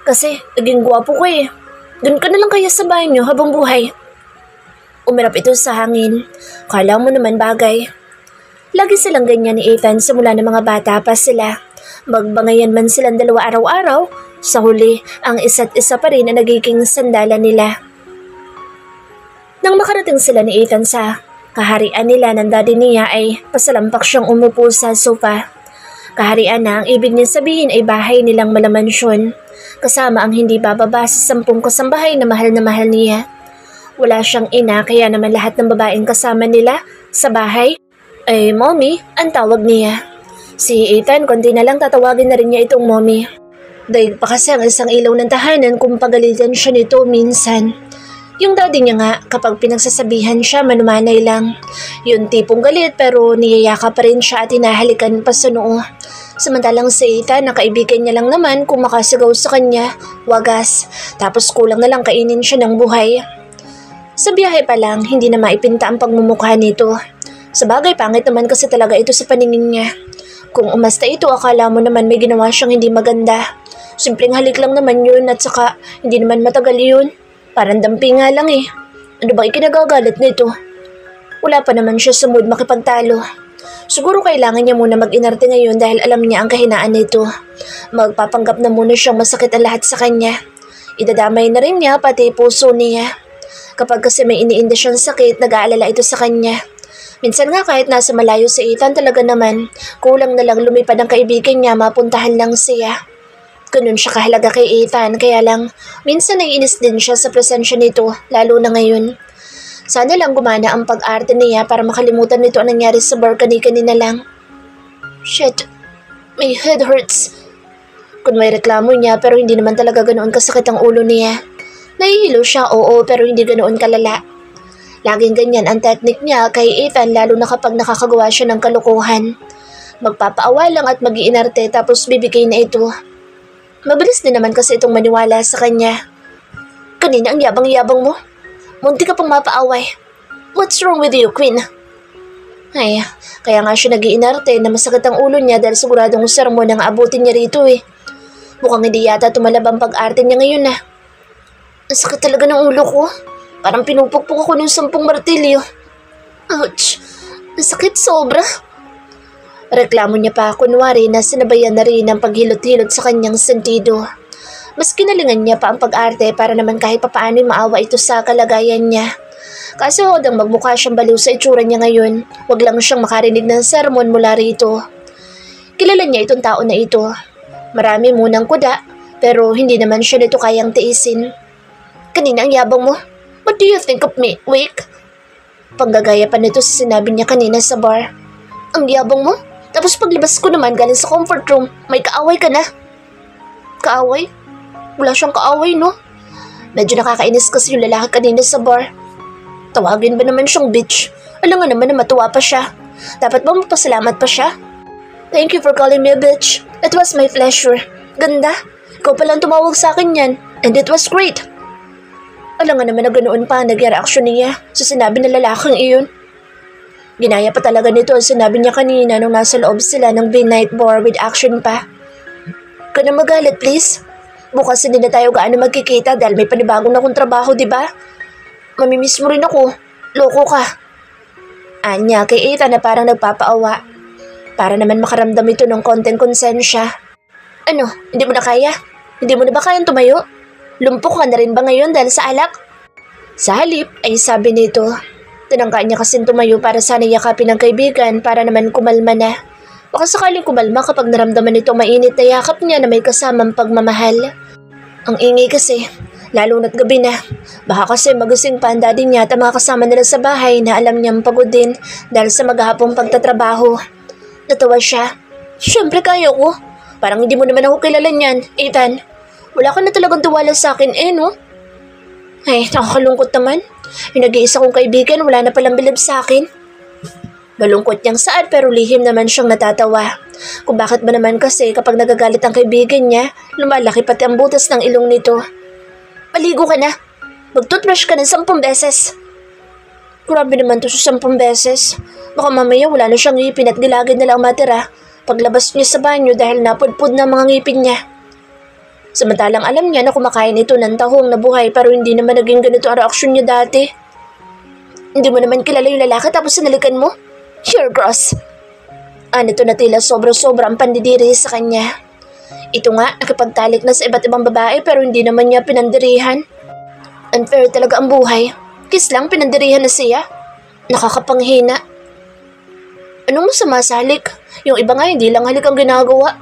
Kasi naging gwapo ko eh. Doon ka na lang kaya sa banyo habang buhay. Umirap ito sa hangin. Kala mo naman bagay. Lagi silang ganyan ni Ethan simula ng mga bata pa sila. Magbangayan man silang dalawa araw-araw, sa huli ang isa't isa pa rin na nagiging sandalan nila. Nang makarating sila ni Ethan sa kaharian nila ng daddy niya ay pasalampak siyang umupo sa sofa. Kaharian na ang ibig niya sabihin ay bahay nilang malamansyon, kasama ang hindi bababa sa 10 kasambahay na mahal niya. Wala siyang ina kaya naman lahat ng babaeng kasama nila sa bahay ay mommy ang tawag niya. Si Ethan konti na lang tatawagin na rin niya itong mommy. Dahil pa kasi ang isang ilaw ng tahanan kung pagalitan siya nito minsan. Yung daddy niya nga kapag pinagsasabihan siya manumanay lang. Yung tipong galit pero niyayaka pa rin siya at hinahalikan pa sa noo. Samantalang si Ethan na kaibigan niya lang naman kung makasigaw sa kanya, wagas. Tapos kulang na lang kainin siya ng buhay. Sa biyahe pa lang, hindi na maipinta ang pagmumukha nito. Sa bagay, pangit naman kasi talaga ito sa paningin niya. Kung umasta ito, akala mo naman may ginawa siyang hindi maganda. Simpleng halik lang naman yun at saka hindi naman matagal yun. Parang dampi nga lang eh. Ano ba ikinagagalit nito? Wala pa naman siya sa mood makipagtalo. Siguro kailangan niya muna mag-inarte ngayon dahil alam niya ang kahinaan nito. Magpapanggap na muna siyang masakit ang lahat sa kanya. Idadamay na rin niya pati puso niya. Kapag kasi may iniinda siyang sakit, nag-aalala ito sa kanya. Minsan nga kahit nasa malayo si Ethan talaga naman, kulang na lang lumipad ang kaibigan niya, mapuntahan lang siya. Ganun siya kahalaga kay Ethan, kaya lang minsan naiinis din siya sa presensya nito, lalo na ngayon. Sana lang gumana ang pag-arte niya para makalimutan nito ang nangyari sa bar kanina lang. Shit, my head hurts. Kung may reklamo niya pero hindi naman talaga ganoon kasakit ang ulo niya. Nahihilo siya, oo, pero hindi ganoon kalala. Laging ganyan ang technique niya kay Ethan lalo na kapag nakakagawa siya ng kalokohan. Magpapaawa lang at mag-iinarte tapos bibigay na ito. Mabilis din naman kasi itong maniwala sa kanya. Kanina ang yabang-yabang mo. Munti ka pang mapaaway. What's wrong with you, Queen? Ay, kaya nga siya nag-iinarte na masakit ang ulo niya dahil siguradong sermon ang abutin niya rito eh. Mukhang hindi yata tumalab ang pag-arte niya ngayon na. Ang sakit talaga ng ulo ko. Parang pinupukpok ako ng 10 martilyo. Ouch! Ang sakit sobra. Reklamo niya pa kunwari na sinabayan na rin ang paghilot-hilot sa kanyang sentido. Mas kinalingan niya pa ang pag-arte para naman kahit papaano maawa ito sa kalagayan niya. Kasi hodang magmukha siyang baliw sa itsura niya ngayon, wag lang siyang makarinig ng sermon mula rito. Kilala niya itong tao na ito. Marami munang kuda, pero hindi naman siya nito kayang tiisin. Kanina ang yabang mo. What do you think of me, Wick? Panggagaya pa nito sa sinabi niya kanina sa bar. Ang yabang mo? Tapos paglabas ko naman galing sa comfort room, may kaaway ka na. Kaaway? Wala siyang kaaway, no? Medyo nakakainis kasi yung lalaki kanina sa bar. Tawagin ba naman siyang bitch? Alam nga naman na matuwa pa siya. Dapat ba magpasalamat pa siya? Thank you for calling me a bitch. It was my pleasure. Ganda. Ikaw palang tumawag sa akin yan. And it was great. Alam nga naman na ganoon pa ang nag-reaction niya sa sinabi ng lalaking iyon. Ginaya pa talaga nito ang sinabi niya kanina nung nasa loob sila ng V-Night Bar with action pa. Ka na magalit, please. Bukas hindi na tayo gaano magkikita dahil may panibagong na akong trabaho, di ba? Mamimiss mo rin ako. Loko ka. Anya kay Ethan na parang nagpapaawa. Para naman makaramdam ito ng konting konsensya. Ano, hindi mo na kaya? Hindi mo na ba kayang tumayo? Lumpok ka na rin ba ngayon dahil sa alak? Sa halip ay sabi nito. Tinangka niya kasing tumayo para sana yakapin ng kaibigan para naman kumalma na. Baka sakaling kumalma kapag naramdaman nito mainit na yakap niya na may kasamang pagmamahal. Ang ingay kasi, lalo na't gabi na. Baka kasi magising pa ang daddy niya at ang mga kasama nila sa bahay na alam niyang pagod din dahil sa maghapong pagtatrabaho. Natawa siya. Siyempre kaya ko. Parang hindi mo naman ako kilala niyan, Ethan. Wala ka na talagang tuwala sa akin no? Ay, nakakalungkot naman. Yung nag-iisa kong kaibigan, wala na palang bilib sa akin. Malungkot niyang saad pero lihim naman siyang natatawa. Kung bakit ba naman kasi kapag nagagalit ang kaibigan niya, lumalaki pati ang butas ng ilong nito. Maligo ka na. Mag-toothbrush ka ng 10 beses. Grabe naman to sa 10 beses. Baka mamaya wala na siyang ngipin at gilagid na lang matira paglabas niya sa banyo dahil napudpud na mga ngipin niya. Samantalang alam niya na kumakain ito ng tahong na buhay pero hindi naman naging ganito ang reaksyon niya dati. Hindi mo naman kilala yung lalaki tapos sinalikan mo? You're gross. Nito na tila sobra-sobra ang pandidiri sa kanya. Ito nga, nakipagtalik na sa iba't ibang babae pero hindi naman niya pinandirihan. Unfair talaga ang buhay. Kiss lang, pinandirihan na siya. Nakakapanghina. Anong masama sa halik? Yung iba nga hindi lang halik ang ginagawa.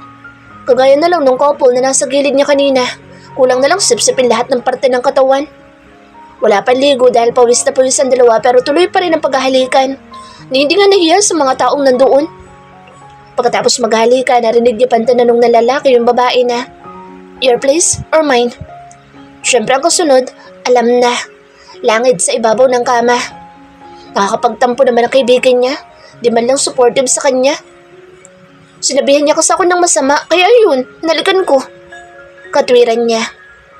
Kagaya na lang nung couple na nasa gilid niya kanina. Kulang na lang sipsipin lahat ng parte ng katawan. Wala pang ligo dahil pawis na pawis ang dalawa pero tuloy pa rin ang paghahalikan. Hindi nga nahiya sa mga taong nandoon. Pagkatapos maghalikan, narinig niya pantanong ng lalaki yung babae na, "Your place or mine?" Siyempre ang kasunod, alam na. Langid sa ibabaw ng kama. Nakakapagtampo naman ang kaibigan niya. Di man lang supportive sa kanya. Sinabihan niya kasi ako ng masama, kaya yun, hinalikan ko. Katwiran niya.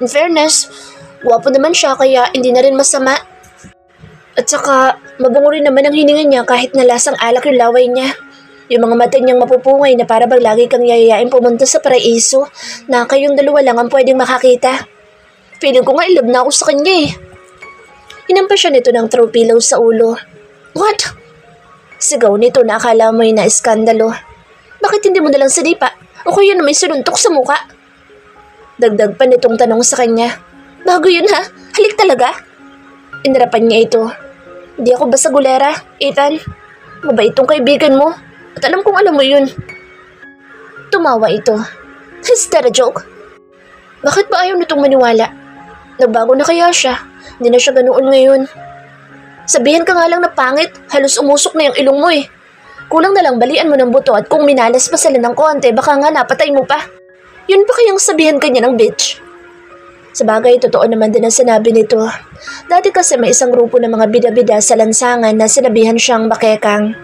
In fairness, gwapo naman siya kaya hindi na rin masama. At saka, mabango rin naman ang hininga niya kahit nalasang alak yung laway niya. Yung mga mata niyang mapupungay na para bang lagi kang yayayain pumunta sa paraiso na kayong dalawa lang ang pwedeng makakita. Feeling ko nga ilab na ako sa kanya eh. Hinampa siya nito ng throw pillow sa ulo. What? Sigaw nito na akala mo'y na-iskandalo. Bakit hindi mo nalang sinipa? O kaya na may sununtok sa muka? Dagdag pa nitong tanong sa kanya. Bago yun ha? Halik talaga? Inarapan niya ito. Di ako basta gulera, Ethan. Mabait tong kaibigan mo. At alam kong alam mo yun. Tumawa ito. Is that a joke? Bakit ba ayaw nitong maniwala? Nagbago na kaya siya? Hindi na siya ganoon ngayon. Sabihin ka nga lang na pangit, halos umusok na yung ilong mo eh. Kulang na lang balian mo ng buto at kung minalas pa sila ng konti, baka nga napatay mo pa. Yun pa kayang sabihan kanya ng bitch? Sabagay, totoo naman din ang sinabi nito. Dati kasi may isang grupo ng mga bida-bida sa lansangan na sinabihan siyang bakekang.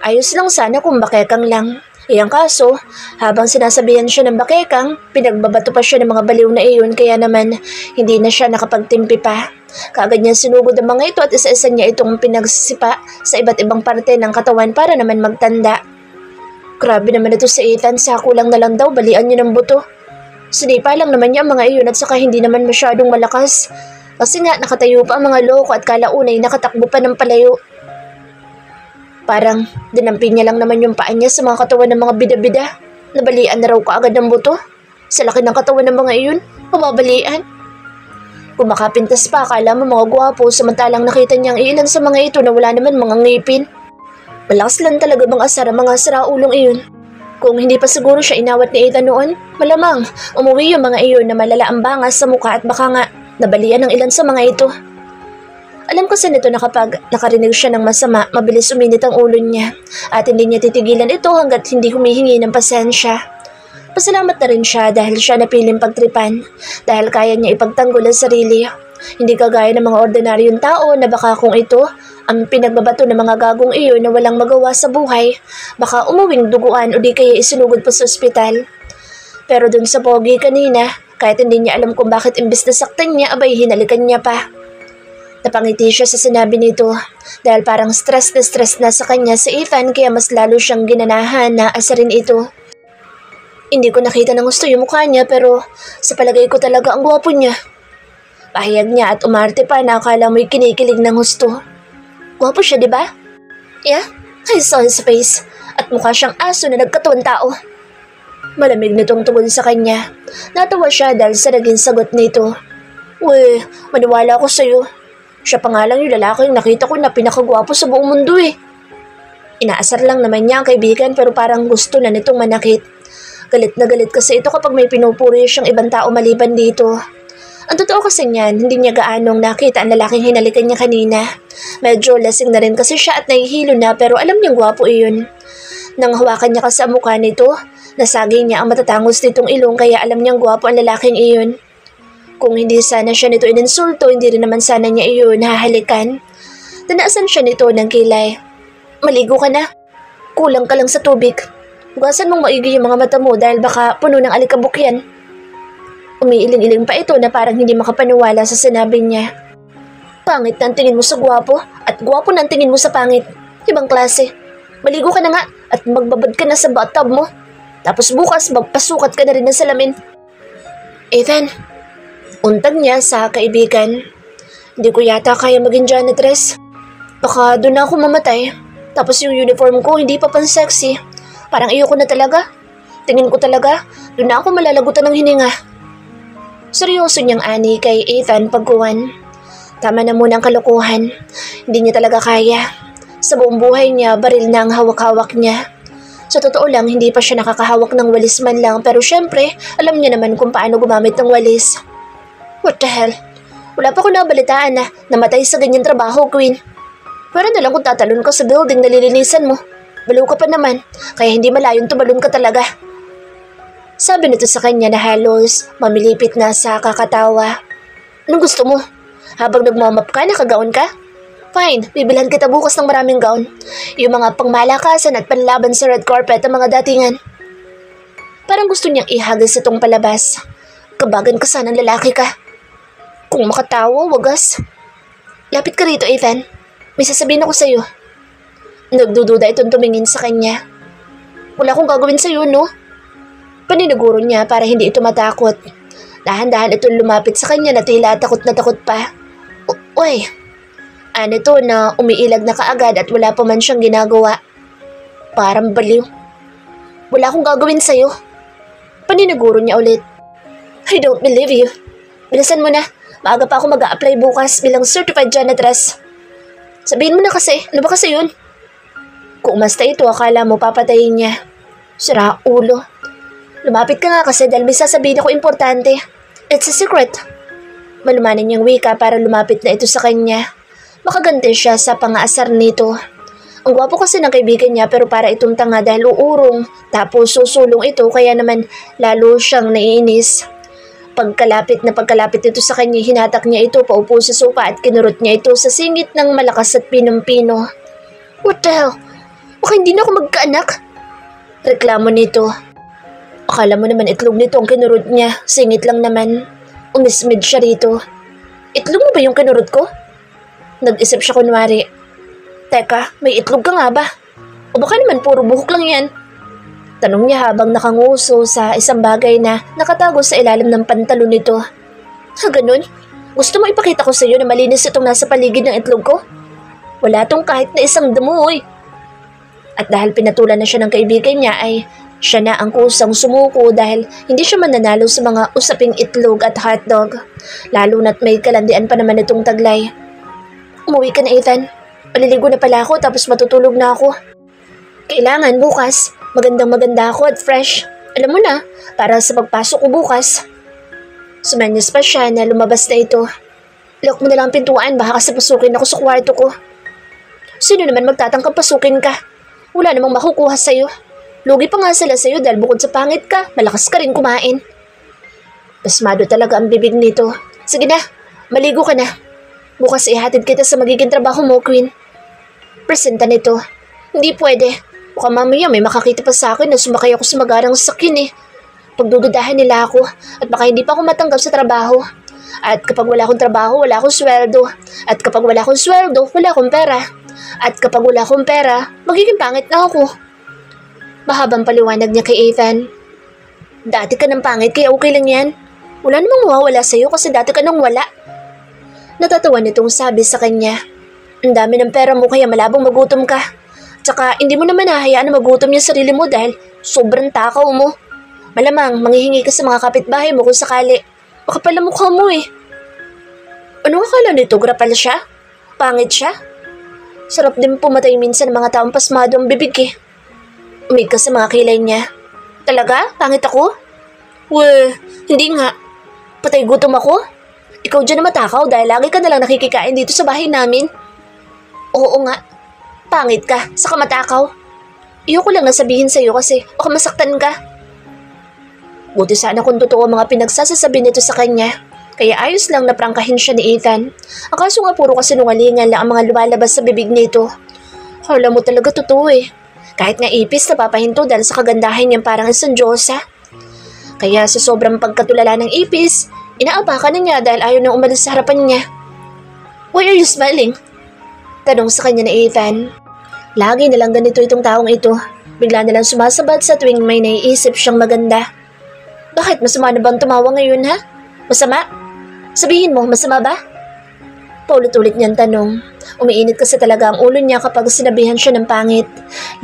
Ayos lang sana kung bakekang lang. Iyang kaso, habang sinasabihan siya ng bakekang, pinagbabato pa siya ng mga baliw na iyon kaya naman hindi na siya nakapagtimpi pa. Kaagad niya sinugod ang mga ito at isa-isa niya itong pinagsisipa sa iba't ibang parte ng katawan para naman magtanda. Grabe naman ito si Ethan, sako lang na lang daw balian niya ng buto. Sinipa lang naman niya ang mga iyon at saka hindi naman masyadong malakas. Kasi nga nakatayo pa ang mga loko at kalaunay nakatakbo pa ng palayo. Parang dinampi niya lang naman yung paa niya sa mga katawan ng mga bida-bida. Nabalian na raw kaagad ng buto. Sa laki ng katawan ng mga iyon, mababalian. Kumakapintas pa, akala mo mga gwapo, samantalang nakita niyang ilan sa mga ito na wala naman mga ngipin. Malakas lang talaga bang asar ang mga siraulong iyon. Kung hindi pa siguro siya inawat ni Ethan noon, malamang umuwi yung mga iyon na malala ang bangas sa mukha at baka nga nabalian ng ilan sa mga ito. Alam kasi nito na kapag nakarinig siya ng masama, mabilis uminit ang ulo niya at hindi niya titigilan ito hanggat hindi humihingi ng pasensya. Pasalamat na rin siya dahil siya napiling pagtripan, dahil kaya niya ipagtanggol ang sarili. Hindi kagaya ng mga ordinaryong tao na baka kung ito ang pinagbabato ng mga gagong iyon na walang magawa sa buhay, baka umuwing duguan o di kaya isinugod pa sa ospital. Pero dun sa pogi kanina, kahit hindi niya alam kung bakit imbes na saktan niya, abay hinalikan niya pa. Napangiti siya sa sinabi nito dahil parang stress na sa kanya si Ethan kaya mas lalo siyang ginanahan na asarin ito. Hindi ko nakita ng gusto yung mukha niya pero sa palagay ko talaga ang gwapo niya. Pahayag niya at umarte pa na akala mo'y kinikilig ng gusto. Gwapo siya, di ba? Yeah, I saw his face at mukha siyang aso na nagkatuwang tao. Malamig nitong tugon sa kanya. Natawa siya dahil sa naging sagot nito. Uy, maniwala ako sa'yo. Siya pa nga lang yung lalaking nakita ko na pinakagwapo sa buong mundo eh. Inaasar lang naman niya ang kaibigan pero parang gusto na nitong manakit. Galit na galit kasi ito kapag may pinupuri siyang ibang tao maliban dito. Ang totoo kasi niyan, hindi niya gaanong nakita ang lalaking hinalikan niya kanina. Medyo lasing na rin kasi siya at nahihilo na pero alam niyang gwapo iyon. Nang hawakan niya kasi ang mukha nito, nasagay niya ang matatangos nitong ilong kaya alam niyang gwapo ang lalaking iyon. Kung hindi sana siya nito ininsulto, hindi rin naman sana niya iyon hahalikan. Tanaasan siya nito ng kilay. Maligo ka na. Kulang ka lang sa tubig. Hugasan mong maigi yung mga mata mo dahil baka puno ng alikabok yan. Umiiling-iling pa ito na parang hindi makapaniwala sa sinabi niya. Pangit na ang tingin mo sa gwapo at gwapo na ang tingin mo sa pangit. Ibang klase. Maligo ka na nga at magbabad ka na sa bathtub mo. Tapos bukas magpasukat ka na rin ng salamin. Ethan, untag niya sa kaibigan. Hindi ko yata kaya maging janitress. Baka doon na ako mamatay. Tapos yung uniform ko hindi pa pan-sexy. Parang iyo ko na talaga. Tingin ko talaga, doon na ako malalagutan ng hininga. Seryoso niyang ani kay Ethan pagkuwan. Tama na muna ang kalokohan. Hindi niya talaga kaya. Sa buong buhay niya, baril na ang hawak-hawak niya. Sa totoo lang, hindi pa siya nakakahawak ng walis man lang, pero syempre, alam niya naman kung paano gumamit ng walis. What the hell? Wala pa ko nabalitaan na namatay sa ganyan trabaho, Queen. Pero na lang kung tatalon ka sa building na lilinisan mo. Baliw ka pa naman, kaya hindi malayong tumalon ka talaga. Sabi nito sa kanya na halos mamilipit na sa kakatawa. Anong gusto mo? Habang nagmamap ka, nakagaon ka? Fine, bibilhan kita bukas ng maraming gown. Yung mga pangmalakasan at panlaban sa red carpet ang mga datingan. Parang gusto niyang ihagis itong palabas. Kabagan ka sanang lalaki ka. Kung makatawa, wagas. Lapit ka rito, Ethan. May sasabihin ako sa'yo. Nagdududa itong tumingin sa kanya. Wala akong gagawin sa'yo, no? Paniniguro niya para hindi ito matakot. Dahan-dahan itong lumapit sa kanya na tila takot na takot pa. Uy! Ano to na umiilag na kaagad at wala pa man siyang ginagawa. Parang baliw. Wala akong gagawin sa'yo. Paniniguro niya ulit. I don't believe you. Bilisan mo na. Maaga pa ako mag-a-apply bukas bilang certified janitress. Sabihin mo na kasi. Ano ba kasi yun? Kung umasta ito, akala mo papatayin niya. Sira ulo. Lumapit ka nga kasi dahil may sasabihin ako importante. It's a secret. Malumanan niyang wika para lumapit na ito sa kanya. Makaganti siya sa pangaasar nito. Ang gwapo kasi ng kaibigan niya pero para itong tanga dahil uurong tapos susulong ito kaya naman lalo siyang naiinis. Pagkalapit ito sa kanya, hinatak niya ito paupo sa sopa at kinurot niya ito sa singit ng malakas at pinong-pino. What the hell? Baka hindi na ako magkaanak? Reklamo nito. Akala mo naman itlog nito ang kinurot niya, singit lang naman. Umismid siya rito. Itlog mo ba yung kinurot ko? Nag-isip siya kunwari. Teka, may itlog ka nga ba? O baka naman puro buhok lang yan? Tanong niya habang nakanguso sa isang bagay na nakatago sa ilalim ng pantalon nito. Ha, ganun? Gusto mo ipakita ko sa iyo na malinis itong nasa paligid ng itlog ko? Wala tong kahit na isang damuoy. At dahil pinatulan na siya ng kaibigan niya ay siya na ang kusang sumuko dahil hindi siya mananalo sa mga usaping itlog at hotdog. Lalo na't may kalandian pa naman itong taglay. Umuwi ka na, Ethan. Paliligo na pala ako tapos matutulog na ako. Kailangan bukas. Magandang-maganda ako at fresh. Alam mo na, para sa pagpasok ko bukas. Sumanyas pa siya na lumabas na ito. Lock mo na lang ang pintuan, baka kasi pasukin ako sa kwarto ko. Sino naman magtatangkang pasukin ka? Wala namang makukuha sa'yo. Lugi pa nga sila sa'yo dahil bukod sa pangit ka, malakas ka rin kumain. Pasmado talaga ang bibig nito. Sige na, maligo ka na. Bukas ihatid kita sa magiging trabaho mo, Queen. Presenta nito. Hindi pwede. Baka mamaya may makakita pa sa akin na sumakay ako sa magarang sasakyan eh. Pagdududahan nila ako at baka hindi pa ako matanggap sa trabaho. At kapag wala akong trabaho, wala akong sweldo. At kapag wala akong sweldo, wala akong pera. At kapag wala akong pera, magiging pangit na ako. Mahabang paliwanag niya kay Ethan. Dati ka ng pangit kaya okay lang yan. Wala namang mawawala sa'yo kasi dati ka nang wala. Natatawa nitong sabi sa kanya. Ang dami ng pera mo kaya malabong magutom ka. Tsaka hindi mo naman hahayaan na magutom yung sarili mo dahil sobrang takaw mo. Malamang manghihingi ka sa mga kapitbahay mo kung sakali. Baka pala mukha mo eh. Ano akala nito? Grapal siya? Pangit siya? Sarap din pumatay minsan ng mga taong pasmado ang bibig eh. Umig ka sa mga kilay niya. Talaga? Pangit ako? Weh, hindi nga. Patay gutom ako? Ikaw dyan na matakaw dahil lagi ka nalang nakikikain dito sa bahay namin. Oo nga. Pangit ka, saka matakaw. Iyoko lang nasabihin sa'yo kasi baka masaktan ka. Buti sana kung totoo mga pinagsasasabi nito sa kanya. Kaya ayos lang na prangkahin siya ni Ethan. Ang kaso nga puro kasinungalingan lang ang mga lumalabas sa bibig nito. Hala mo talaga totoo eh. Kahit nga ipis napapahinto dahil sa kagandahan niyang parang isang diyosa. Kaya sa sobrang pagkatulala ng ipis, inaapakan na niya dahil ayaw nang umalis sa harapan niya. Why are you smiling? Tanong sa kanya ni Ethan. Lagi na lang ganito itong taong ito. Bigla na lang sumasabat sa tuwing may naiisip siyang maganda. Bakit masama na bang tumawa ngayon ha? Masama? Sabihin mo, masama ba? Paulit-ulit niyang tanong. Umiinit kasi talaga ang ulo niya kapag sinabihan siya ng pangit.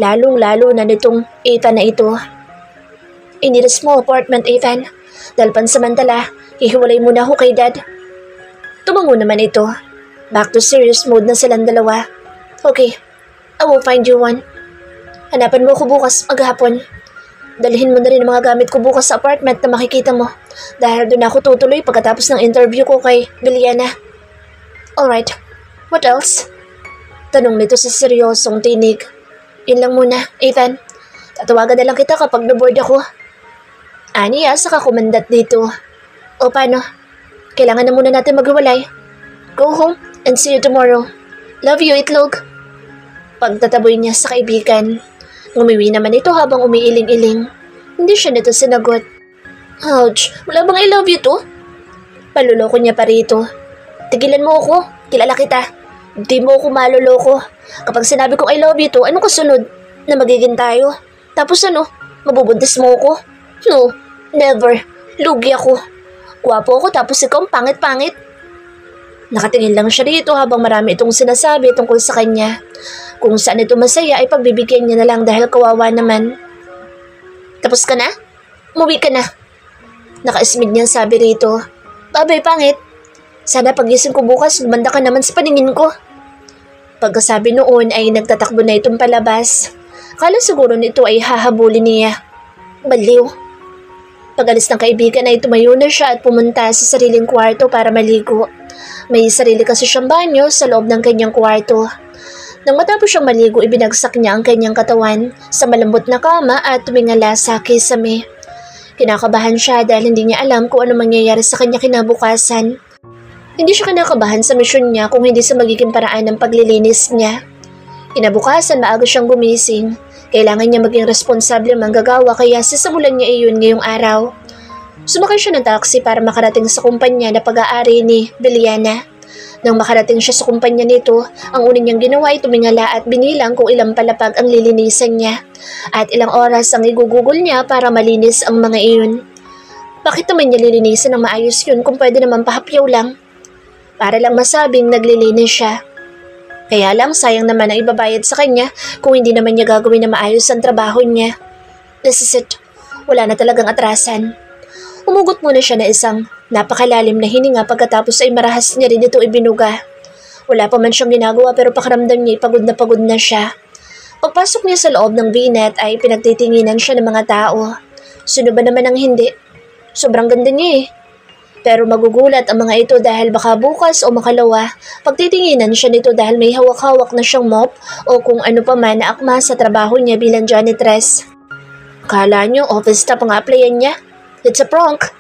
Lalong-lalo na nitong Ethan na ito. I need a small apartment, Ethan. Dahil pansamantala, hihiwalay muna ako kay Dad. Tumango naman ito. Back to serious mode na silang dalawa. Okay, I will find you one. Hanapan mo ako bukas maghapon. Dalhin mo na rin ang mga gamit ko bukas sa apartment na makikita mo. Dahil doon ako tutuloy pagkatapos ng interview ko kay Biliana. Alright, what else? Tanong nito sa seryosong tinig. Yun lang muna, Ethan. Tatawagan na lang kita kapag naboard ako. Aniya, saka kumandat dito. O paano? Kailangan na muna natin maghiwalay. Go home and see you tomorrow. Love you, Itlog. Pagtataboy niya sa kaibigan. Ngumiwi naman ito habang umiiling-iling. Hindi siya nito sinagot. Ouch, wala bang I love you to? Paluloko niya pa rito. Tigilan mo ako, kilala kita. Di mo ako maluloko. Kapag sinabi kong I love you to, anong kasunod? Na magiging tayo? Tapos ano, mabubuntis mo ako? No, never. Lugi ako. Gwapo ako tapos ikaw ang pangit-pangit. Nakatingin lang siya rito habang marami itong sinasabi tungkol sa kanya. Kung saan ito masaya ay pagbibigyan niya na lang dahil kawawa naman. Tapos ka na? Umuwi ka na. Nakaismid niyang sabi rito. Babay, pangit. Sana pagising ko bukas, lumanda ka naman sa paningin ko. Pagkasabi noon ay nagtatakbo na itong palabas. Kala siguro nito ay hahabulin niya. Baliw. Pag-alis ng kaibigan ay tumayo na siya at pumunta sa sariling kwarto para maligo. May sarili kasi siyang banyo sa loob ng kanyang kwarto. Nang matapos siyang maligo, ibinagsak niya ang kanyang katawan sa malambot na kama at tumingala sa kisame. Kinakabahan siya dahil hindi niya alam kung ano mangyayari sa kanya kinabukasan. Hindi siya kinakabahan sa misyon niya kung hindi sa magiging paraan ng paglilinis niya. Kinabukasan, maaga siyang gumising. Kailangan niya maging responsable manggagawa kaya sisimulan niya iyon ngayong araw. Sumakay siya ng taxi para makarating sa kumpanya na pag-aari ni Biliana. Nang makarating siya sa kumpanya nito, ang una niyang ginawa ay tumingala at binilang kung ilang palapag ang lilinisan niya at ilang oras ang igugugol niya para malinis ang mga iyon. Bakit naman niya lilinisan ng maayos yun kung pwede naman pahapyaw lang? Para lang masabing naglilinis siya. Kaya lang sayang naman ang ibabayad sa kanya kung hindi naman niya gagawin na maayos ang trabaho niya. This is it. Wala na talagang atrasan. Umugot muna siya na isang napakalalim na hininga pagkatapos ay marahas niya rin ito ibinuga. Wala pa man siyang ginagawa pero pakiramdam niya pagod na siya. Pagpasok niya sa loob ng binet ay pinagtitinginan siya ng mga tao. Sino ba naman ang hindi? Sobrang ganda niya eh. Pero magugulat ang mga ito dahil baka bukas o makalawa, pagtitinginan siya nito dahil may hawak-hawak na siyang mop o kung ano pa man na akma sa trabaho niya bilang janitress. Kala niyo office staff ang applyan niya? It's a prank.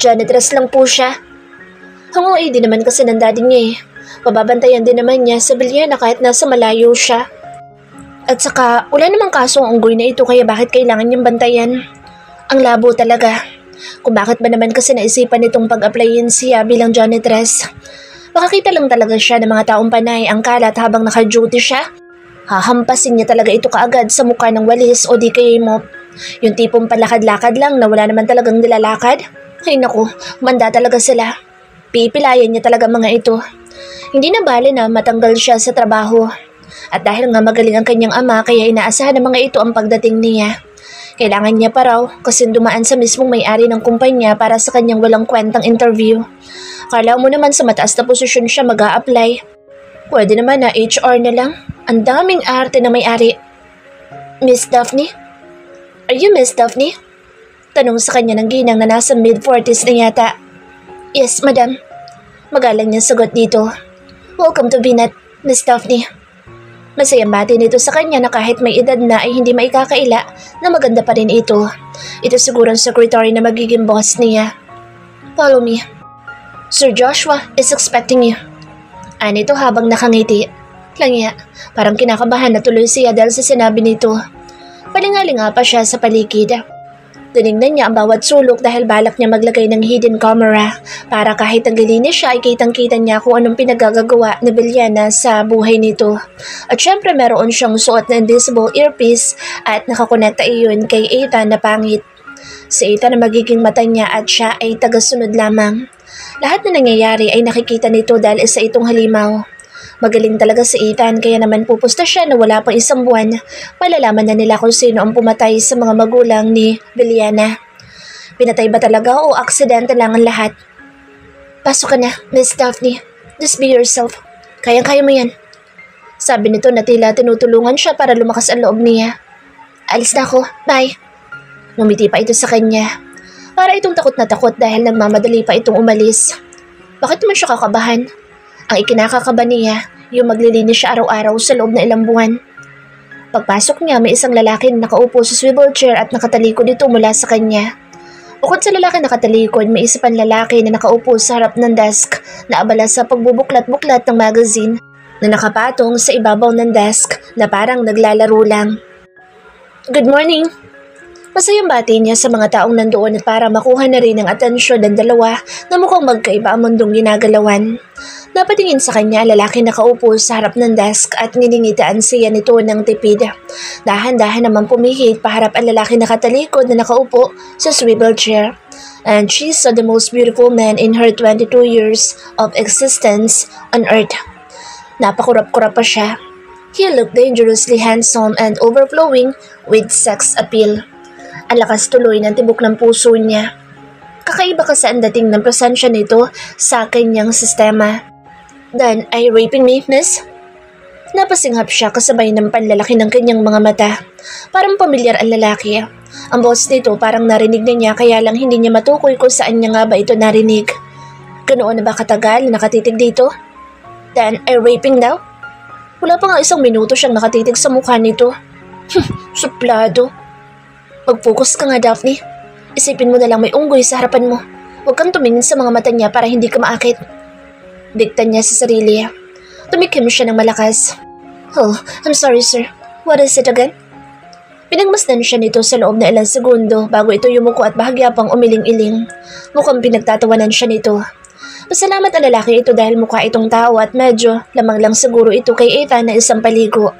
Janitress lang po siya. Hangoy din naman kasi ng daddy niya eh. Pababantayan din naman niya sa Biliana kahit nasa malayo siya. At saka, wala namang kaso ang unggoy na ito kaya bakit kailangan niyang bantayan? Ang labo talaga. Kung bakit ba naman kasi naisipan nitong pag-applyin siya bilang janitress. Makakita lang talaga siya ng mga taong panay ang kalat habang naka-duty siya. Hahampasin niya talaga ito kaagad sa mukha ng walis o di kaya mop. Yung tipong palakad-lakad lang na wala naman talagang nilalakad. Ay naku, manda talaga sila. Pipilayan niya talaga mga ito. Hindi na bale na matanggal siya sa trabaho. At dahil nga magaling ang kanyang ama kaya inaasahan ng mga ito ang pagdating niya. Kailangan niya pa raw kasi dumaan sa mismong may-ari ng kumpanya para sa kanyang walang kwentang interview. Kala mo naman sa mataas na posisyon siya mag-a-apply. Pwede naman na HR na lang. Ang daming arte na may-ari. Miss Daphne? Are you Miss Daphne? Tanong sa kanya ng ginang na nasa mid-40s na yata. Yes, madam. Magalang niyang sagot dito. Welcome to Binat, Miss Daphne. Masayang bati nito sa kanya na kahit may edad na ay hindi maikakaila na maganda pa rin ito. Ito siguro ang secretary na magiging boss niya. Follow me. Sir Joshua is expecting you. Anito habang nakangiti. Langya, parang kinakabahan na tuloy siya dahil sa sinabi nito. Palingalinga pa siya sa paligid. Tinignan niya ang bawat sulok dahil balak niya maglagay ng hidden camera para kahit naglilinis siya ay kitang-kita niya kung anong pinagagagawa ni Biliana sa buhay nito. At syempre meron siyang suot na invisible earpiece at nakakonekta iyon kay Ethan na pangit. Si Ethan na magiging mata niya at siya ay tagasunod lamang. Lahat na nangyayari ay nakikita nito dahil isa itong halimaw. Magaling talaga si Ethan kaya naman pupusta siya na wala pang isang buwan. Malalaman na nila kung sino ang pumatay sa mga magulang ni Veliana. Pinatay ba talaga o aksidente lang ang lahat? Pasok ka na, Miss Daphne. Just be yourself. Kayang-kaya mo yan. Sabi nito na tila tinutulungan siya para lumakas ang loob niya. Alis na ako, bye. Ngumiti pa ito sa kanya. Para itong takot na takot dahil nagmamadali pa itong umalis. Bakit naman siya kakabahan? Ang ikinakakaba niya, yung maglilinis siya araw-araw sa loob na ilang buwan. Pagpasok niya, may isang lalaki na nakaupo sa swivel chair at nakatalikod ito mula sa kanya. Bukod sa lalaki nakatalikod, may isa pang lalaki na nakaupo sa harap ng desk na abala sa pagbubuklat-buklat ng magazine na nakapatong sa ibabaw ng desk na parang naglalaro lang. Good morning! Masayang bati niya sa mga taong nandoon at para makuha na rin ang atensyon ng dalawa na mukhang magkaiba ang mundong ginagalawan. Napatingin sa kanya ang lalaki nakaupo sa harap ng desk at niningitaan siya nito ng tipid. Dahan-dahan naman pumihit paharap ang lalaki nakatalikod na nakaupo sa swivel chair. And she saw the most beautiful man in her 22 years of existence on earth. Napakurap-kurap pa siya. He looked dangerously handsome and overflowing with sex appeal. Ang lakas tuloy ng tibok ng puso niya. Kakaiba kasi ang dating ng presensya nito sa kanyang sistema. Then, are you raping me, miss? Napasinghap siya kasabay ng panlalaki ng kanyang mga mata. Parang pamilyar ang lalaki. Ang boss nito parang narinig na niya kaya lang hindi niya matukoy kung saan niya nga ba ito narinig. Ganoon na ba katagal nakatitig dito? Then, are you raping daw? Wala pa nga isang minuto siyang nakatitig sa mukha nito. Suplado. Mag-focus ka nga, Daphne. Isipin mo na lang may unggoy sa harapan mo. Huwag kang tumingin sa mga mata niya para hindi ka maakit. Dikta niya sa sarili. Tumikim siya ng malakas. Oh, I'm sorry, sir. What is it again? Pinagmasdan siya nito sa loob na ilang segundo bago ito yumuko at bahagya pang umiling-iling. Mukhang pinagtatawanan siya nito. Pasalamat ang lalaki ito dahil mukha itong tao at medyo lamang lang siguro ito kay Ethan na isang paligo.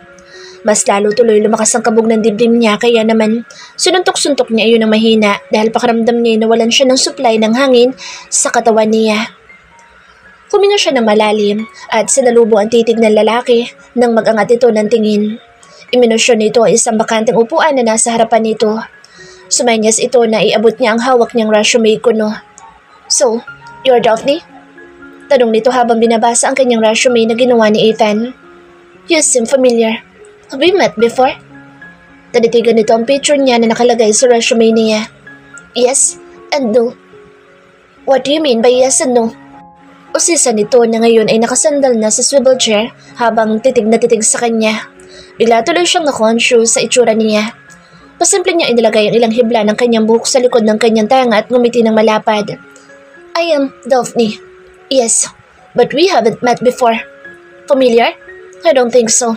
Mas lalo tuloy lumakas ang kabog ng dibdib niya kaya naman sununtok-suntok niya iyon ng mahina dahil pakaramdam niya nawalan siya ng supply ng hangin sa katawan niya. Huminga siya ng malalim at sinalubo ang titig ng lalaki nang mag-angat ito ng tingin. Iminusyon nito ang isang bakanteng upuan na nasa harapan nito. Sumanyas ito na iabot niya ang hawak niyang resume kuno. So, you're Daphne? Tanong nito habang binabasa ang kanyang resume na ginawa ni Ethan. You seem familiar. Have we met before? Tanitigan nito ang picture niya na nakalagay sa resume niya. Yes and no. What do you mean by yes and no? Usisa nito na ngayon ay nakasandal na sa swivel chair habang titig na titig sa kanya. Bigla tuloy siyang na-conscious sa itsura niya. Pasimple niya inilagay ang ilang hibla ng kanyang buhok sa likod ng kanyang tanga at ngumiti ng malapad. I am Daphne. Yes, but we haven't met before. Familiar? I don't think so.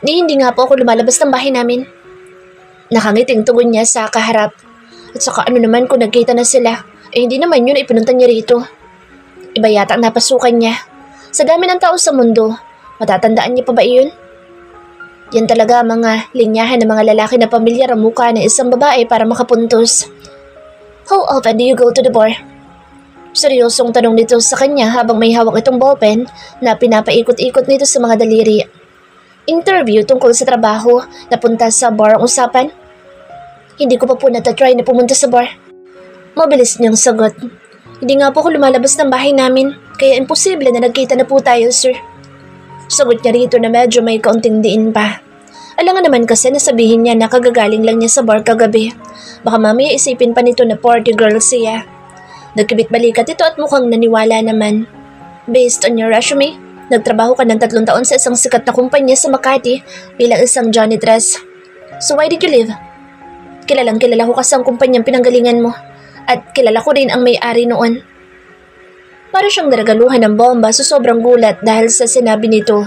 Hindi nga po ako lumalabas ng bahay namin. Nakangiting tugon niya sa kaharap. At saka ano naman kung nagkita na sila, hindi naman yun ipinunta niya rito. Iba yata ang napasukan niya. Sa dami ng tao sa mundo, matatandaan niya pa ba iyon? Yan talaga mga linyahan ng mga lalaki na pamilyar ang mukha ng isang babae para makapuntos. How often do you go to the bar? Seryosong tanong nito sa kanya habang may hawak itong ballpen na pinapaikot-ikot nito sa mga daliri. Interview tungkol sa trabaho, napunta sa bar ang usapan? Hindi ko pa po natatry na pumunta sa bar. Mabilis niyang sagot. Hindi nga po ako lumalabas ng bahay namin, kaya imposible na nagkita na po tayo, sir. Sagot niya rito na medyo may kaunting diin pa. Alangan naman kasi na sabihin niya na kagagaling lang niya sa bar kagabi. Baka mamaya isipin pa nito na party girl siya. Nagkibit balikat ito at mukhang naniwala naman. Based on your resume, nagtrabaho ka ng 3 taon sa isang sikat na kumpanya sa Makati bilang isang janitress. So why did you leave? Kilalang kilala ko kasi ang kumpanyang pinanggalingan mo at kilala ko rin ang may-ari noon. Para siyang naragaluhan ng bomba sa sobrang gulat dahil sa sinabi nito.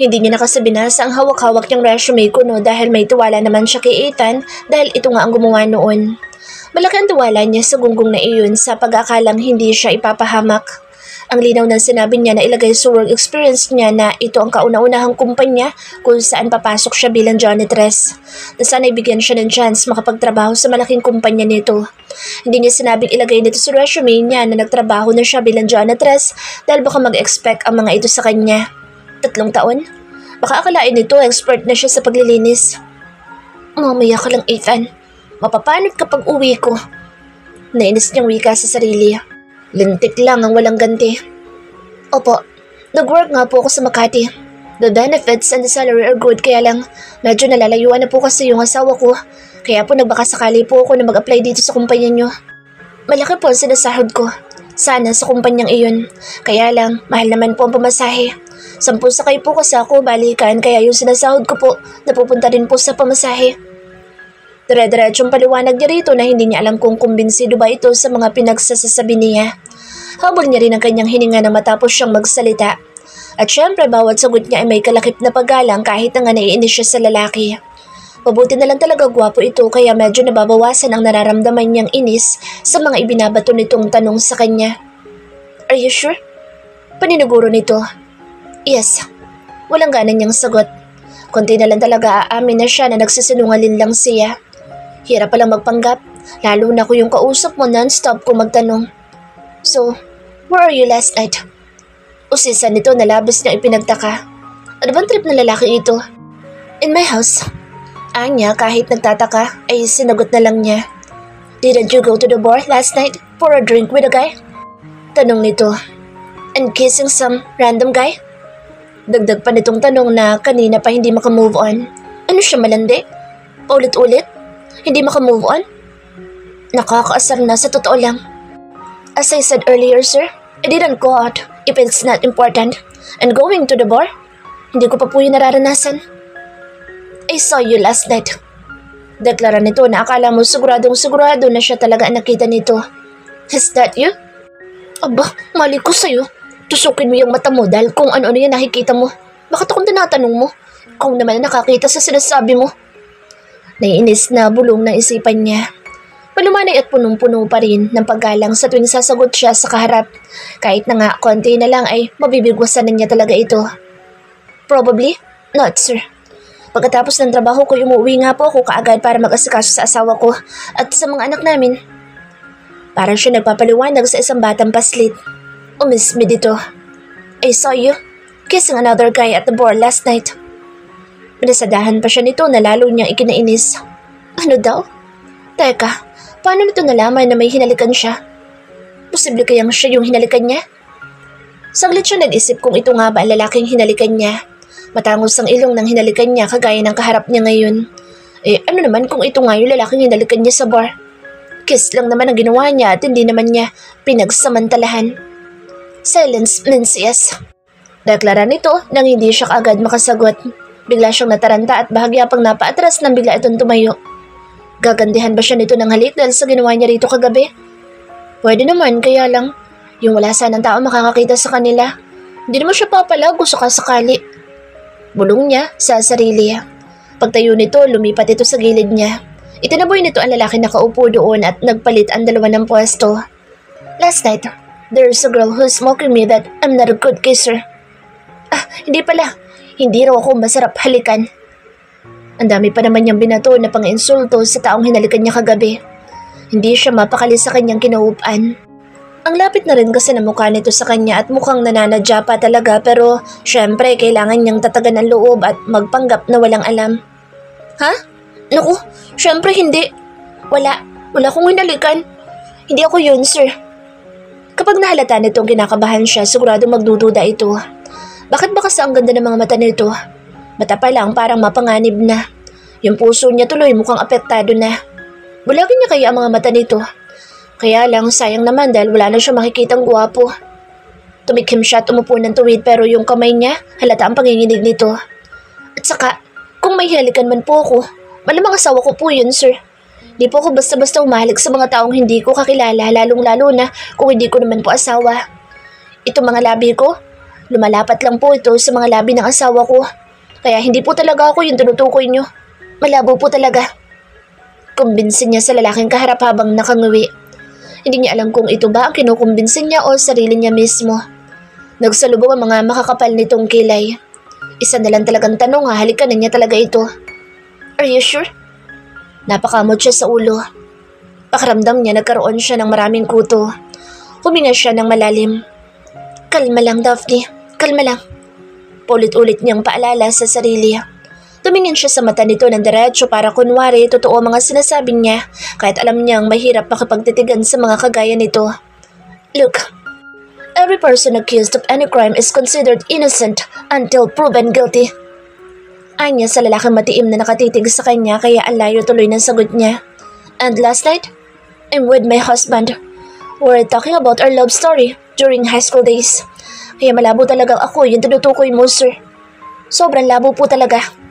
Hindi niya nakasabinasa ang hawak-hawak niyang resume kuno dahil may tiwala naman siya kay Ethan dahil ito nga ang gumawa noon. Malaki ang tiwala niya sa gunggong na iyon sa pag-aakalang hindi siya ipapahamak. Ang linaw ng sinabi niya na ilagay sa work experience niya na ito ang kauna-unahang kumpanya kung saan papasok siya bilang janitress. Na sana ibigyan siya ng chance makapagtrabaho sa malaking kumpanya nito. Hindi niya sinabing ilagay nito sa resume niya na nagtrabaho na siya bilang janitress dahil baka mag-expect ang mga ito sa kanya. 3 taon? Baka akalain nito expert na siya sa paglilinis. Mamaya ka lang, Ethan. Mapapanot kapag uwi ko. Nainis niyang wika sa sarili. Lintik lang ang walang ganti. Opo, nag-work nga po ako sa Makati. The benefits and the salary are good kaya lang medyo nalalayuan na po kasi yung asawa ko. Kaya po nagbakasakali po ako na mag-apply dito sa kumpanya niyo. Malaki po ang sinasahod ko. Sana sa kumpanyang iyon. Kaya lang, mahal naman po ang pamasahe. 10 sakay po kasi ako balikan kaya yung sinasahod ko po napupunta rin po sa pamasahe. Dire-diretsong paliwanag niya rito na hindi niya alam kung kumbinsido ba ito sa mga pinagsasasabi niya. Habol niya rin ang kanyang hininga na matapos siyang magsalita. At syempre bawat sagot niya ay may kalakip na paggalang kahit na nga naiinis siya sa lalaki. Mabuti na lang talaga gwapo ito kaya medyo nababawasan ang nararamdaman niyang inis sa mga ibinabato nitong tanong sa kanya. Are you sure? Paniniguro nito. Yes. Walang gana niyang sagot. Konti na lang talaga aamin na siya na nagsisinungaling lang siya. Hirap palang magpanggap, lalo na kung yung kausap mo non-stop ko magtanong. So, where are you last night? Usisa nito na labis niya ipinagtaka. Ano bang trip na lalaki ito? In my house. Anya kahit nagtataka ay sinagot na lang niya. Didn't you go to the bar last night for a drink with a guy? Tanong nito. And kissing some random guy? Dagdag pa nitong tanong na kanina pa hindi makamove on. Ano siya malandi? Paulit-ulit? Hindi makamove on? Nakakaasar na sa totoo lang. As I said earlier, sir, I didn't go out if it's not important. And going to the bar? Hindi ko pa po yung nararanasan. I saw you last night. Deklara nito na akala mo siguradong-sigurado na siya talaga ang nakita nito. Is that you? Aba, mali ko sa'yo. Tusukin mo yung mata mo dahil kung ano-ano yung nakikita mo. Bakit akong tinatanong mo? Ikaw naman ang nakakita sa sinasabi mo. Naiinis na bulong na isipan niya. Palumanay at punong-puno pa rin ng paggalang sa tuwing sasagot siya sa kaharap. Kahit na nga konti na lang ay mabibigwasan na niya talaga ito. Probably not, sir. Pagkatapos ng trabaho ko, umuwi nga po ako kaagad para mag-asikaso sa asawa ko at sa mga anak namin. Parang siya nagpapaliwanag sa isang batang paslit. Umismi dito. I saw you kissing another guy at the bar last night. Pinasadahan pa siya nito na lalo niyang ikinainis. Ano daw? Teka, paano nito nalaman na may hinalikan siya? Posible kayang siya yung hinalikan niya? Saglit siya nag-isip kung ito nga ba ang lalaking hinalikan niya. Matangos ang ilong ng hinalikan niya kagaya ng kaharap niya ngayon. Ano naman kung ito nga yung lalaking hinalikan niya sa bar? Kiss lang naman ang ginawa niya at hindi naman niya pinagsamantalahan. Silence means yes. Deklara nito nang hindi siya kaagad makasagot. Bigla siyang nataranta at bahagya pang napaatras nang bigla itong tumayo. Gagandihan ba siya nito ng halik dahil sa ginawa niya rito kagabi? Pwede naman, kaya lang, yung wala sanang tao makakakita sa kanila. Hindi naman siya papalago sa kasakali. Bulong niya sa sarili. Pagtayo nito, lumipat ito sa gilid niya. Itinaboy nito ang lalaki na kaupo doon at nagpalit ang dalawa ng pwesto. Last night, there's a girl who's mocking me that I'm not a good kisser. Hindi pala. Hindi raw ako masarap halikan. Ang dami pa naman niyang binato na pang-insulto sa taong hinalikan niya kagabi. Hindi siya mapakali sa kanyang kinauupan. Ang lapit na rin kasi ng mukha nito sa kanya at mukhang nananadya pa talaga pero syempre kailangan niyang tatagan ang loob at magpanggap na walang alam. Ha? Naku, syempre hindi. Wala akong hinalikan. Hindi ako yun, sir. Kapag nahalata nitong kinakabahan siya, sigurado magdududa ito. Bakit ba kasi ang ganda ng mga mata nito? Mata pa lang parang mapanganib na. Yung puso niya tuloy mukhang apektado na. Bulagin niya kaya ang mga mata nito. Kaya lang sayang naman dahil wala na siya makikitang guwapo. Tumikhim siya at umupo ng tuwid pero yung kamay niya halata ang panginginig nito. At saka, kung may halikan man po ako, malamang asawa ko po yun, sir. Di po ako basta-basta umahalik sa mga taong hindi ko kakilala, lalong-lalo na kung hindi ko naman po asawa. Ito mga labi ko, lumalapat lang po ito sa mga labi ng asawa ko. Kaya hindi po talaga ako yung tinutukoy nyo. Malabo po talaga. Kumbinsin niya sa lalaking kaharap habang nakanguwi. Hindi niya alam kung ito ba ang kinukumbinsin niya o sarili niya mismo. Nagsalubong ang mga makakapal nitong kilay. Isa na lang talagang tanong, hahalikan niya talaga ito. Are you sure? Napakamot siya sa ulo. Pakiramdam niya nagkaroon siya ng maraming kuto. Huminga siya ng malalim. Kalma lang, Daphne. Kalma lang. Paulit-ulit niyang paalala sa sarili. Tumingin siya sa mata nito ng diretso para kunwari totoo ang mga sinasabi niya kahit alam niyang mahirap makipagtitigan sa mga kagaya nito. Look, every person accused of any crime is considered innocent until proven guilty. Anya sa lalaking matiim na nakatitig sa kanya kaya alayo tuloy ng sagot niya. And last night, I'm with my husband. We're talking about our love story during high school days. Kaya malabo talagang ako yung tinutukoy mo, sir. Sobrang labo po talaga.